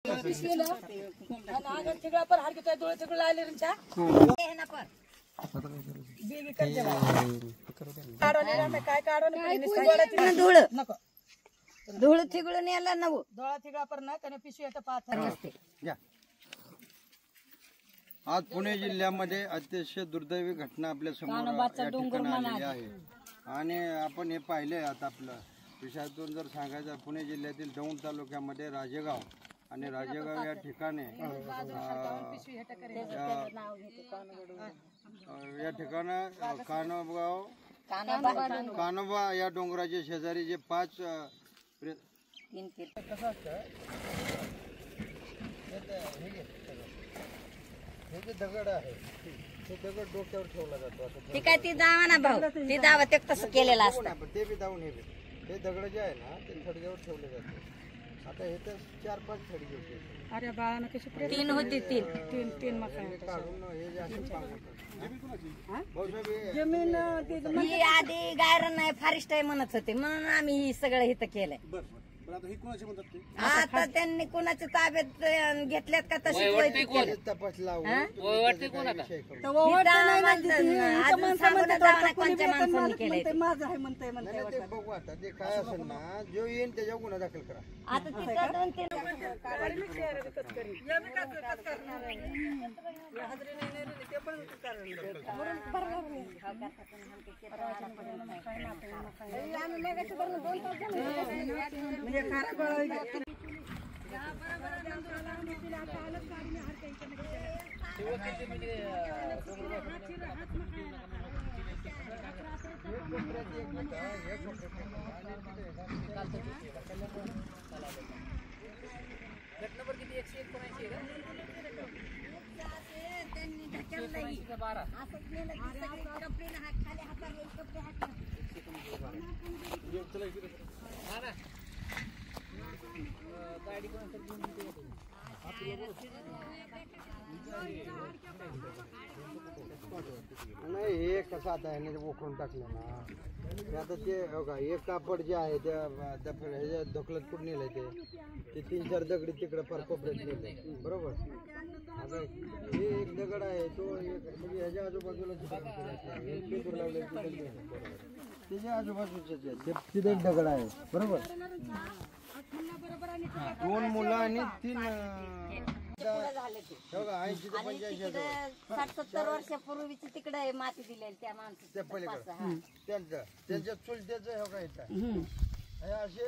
धूळ तिगळून यायला नवं डोळा तिगळा पर ना त्याने पिशवी आता पाहत. आज पुणे जिल्ह्यामध्ये अतिशय दुर्दैवी घटना आपल्या समोर आलेली आहे आणि आपण हे पाहिले. आता आपलं विषयातून जर सांगायचं, पुणे जिल्ह्यातील दौंड तालुक्यामध्ये राजेगाव आणि राजेगाव या ठिकाणी कानोबा या डोंगराच्या शेजारी जे 5 हे जे दगड आहे ते दगड डोक्यावर ठेवला जातो असं ती काय ती दावा ना भाऊ ती दावा ते तसं केलेलं असतं. ते बी दावून हे दगड जे आहे ना ते थडग्यावर ठेवले जाते. आता हे तर 4-5 थडगे होते. अरे बाळानं कशी 3 होती 3 काढून हे जे असं जमीन ही आधी गायरन नाही फॉरेस्ट आहे म्हणत होते म्हणून आम्ही ही सगळं इथं केलंय. आता त्यांनी कुणाच्या ताब्यात घेतल्यात का तशी तपास लावून माझं आहे म्हणते बघू. आता ते काय असेल ना जो येईल त्याच्यावर गुन्हा दाखल करा. आता तिथं 2-3 नाही हे कसं आता ह्याने उकळून टाकलं ना ते. आता ते बघा एक कापड जे आहे त्या ह्याच्या ढकलत कुठं नेलंय ते 3-4 दगडी तिकडे फार कोपऱ्यात नेलंय. बरोबर. आता हे एक दगड आहे तो म्हणजे ह्याच्या आजूबाजूला लावले त्याच्या आजूबाजूचे तिथे एक दगड आहे. बरोबर. 2 मुलं आणि 3 60-70 वर्षापूर्वीची तिकडे माती दिलेली त्या माणसाच्या पलीकडे त्यांच्या चुलत्याचं हे काय येतं असे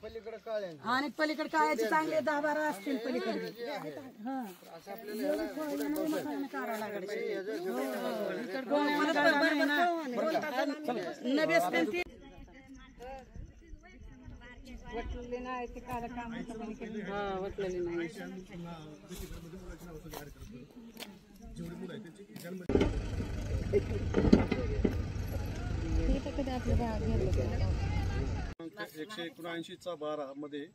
पलीकडे काळे आणि पलीकडे काळ्याचे चांगले 10-12 असतील पलीकडे. असं आपल्याला वटलेली नाही ते काल काम वटलेली नाही. क्रमांक 179/12 मध्ये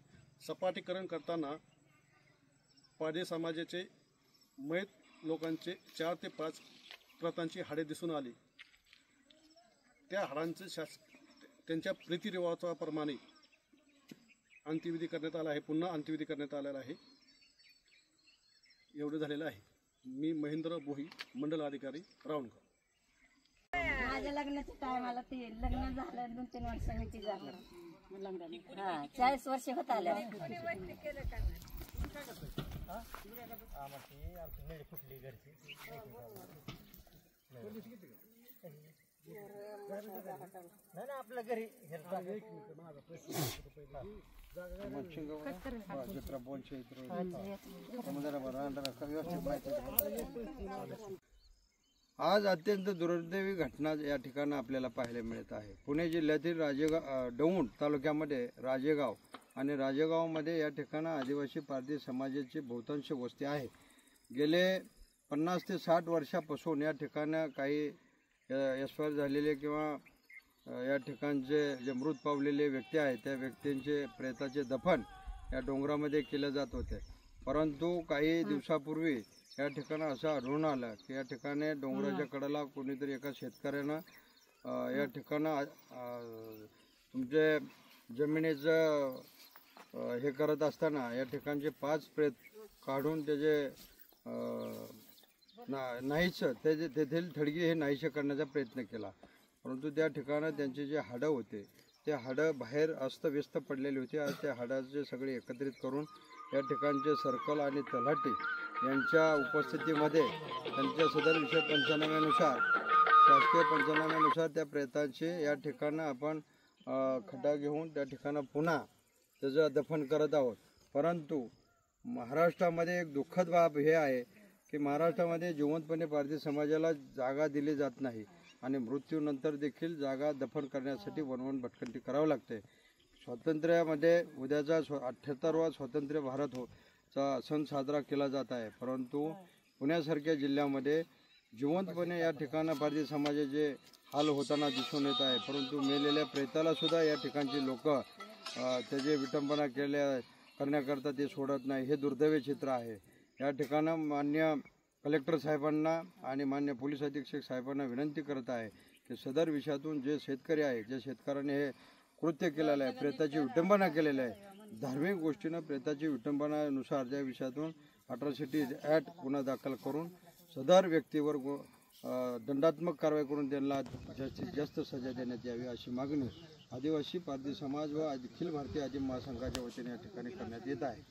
सपाटीकरण करताना पाडे समाजाचे मयत लोकांचे 4 ते 5 प्रतांची हाडे दिसून आली. त्या हाडांचे त्यांच्या रीतिरिवाजाप्रमाणे अंत्यविधी करण्यात आला आहे. पुन्हा अंत्यविधी करण्यात आलेला आहे. एवढं झालेलं आहे. मी महेंद्र बोही, मंडल अधिकारी, रावणगाव. माझ्या लग्नाच्या टायमाला ते लग्न झालं 2-3 वर्षांनी झालं. 40 वर्ष होत आले. आपल्या घरी आज अत्यंत दुर्दैवी घटना या ठिकाणी आपल्याला पाहायला मिळत आहे. पुणे जिल्ह्यातील दौंड तालुक्यामध्ये राजेगाव आणि राजेगावमध्ये या ठिकाणी आदिवासी पारधी समाजाची बहुतांश वस्ती आहे. गेले 50 ते 60 वर्षापासून या ठिकाणी काही एक्सपायर झालेले किंवा या ठिकाणचे जे मृत पावलेले व्यक्ती आहेत त्या व्यक्तींचे प्रेताचे दफन या डोंगरामध्ये केले जात होते. परंतु काही दिवसापूर्वी या ठिकाणी असं आढळून आलं की या ठिकाणी डोंगराच्या कडेला कोणीतरी एका शेतकऱ्यानं या ठिकाणी तुमचे जमिनीचं हे करत असताना या ठिकाणचे 5 प्रेत काढून त्याचे नाहीच तेथील थडगी हे नाहीसे करण्याचा प्रयत्न केला, परंतु त्या ठिकाणी त्यांचे जे हाडं होते ते हाडं बाहेर अस्तव्यस्त पडलेली होती. आज त्या हाडाचे सगळे एकत्रित करून या ठिकाणचे सर्कल आणि तलाठी यांच्या उपस्थितीमध्ये त्यांच्या सदर विषय पंचनाम्यानुसार शासकीय पंचनाम्यानुसार त्या प्रेतांचे या ठिकाणं आपण खड्डा घेऊन त्या ठिकाणं पुन्हा त्याचं दफन करत आहोत. परंतु महाराष्ट्रामध्ये एक दुःखद बाब हे आहे की महाराष्ट्रामध्ये जिवंतपणे पारधी समाजाला जागा दिली जात नाही आणि मृत्यूनंतर देखील जागा दफन करण्यासाठी वनवन भटकंती करावं लागते. स्वातंत्र्यामध्ये उद्याचा 78वा स्वातंत्र्य भारत चा सण साजरा केला जात आहे, परंतु पुण्यासारख्या जिल्ह्यामध्ये जिवंतपणे या ठिकाणं पारधी समाजाचे हाल होताना दिसून येत आहे. परंतु मेलेल्या प्रेताला सुद्धा या ठिकाणची लोक त्याचे विटंबना करण्याकरता ते सोडत नाही. हे दुर्दैवी चित्र आहे. या ठिकाणं मान्य कलेक्टर साहेबांना आणि मान्य पोलीस अधीक्षक साहेबांना विनंती करत आहे की सदर विषयातून जे शेतकरी आहे, ज्या शेतकऱ्याने हे कृत्य केलेलं आहे, प्रेताची विटंबना केलेली आहे, धार्मिक गोष्टीनं प्रेताची विटंबनानुसार त्या विषयातून अट्रॉसिटी ॲक्ट गुन्हा दाखल करून सदर व्यक्तीवर दंडात्मक कारवाई करून त्यांना जास्तीत जास्त सजा देण्यात यावी अशी मागणी आदिवासी पारधी समाज व अखिल भारतीय आदिम महासंघाच्या वतीने या ठिकाणी करण्यात येत आहे.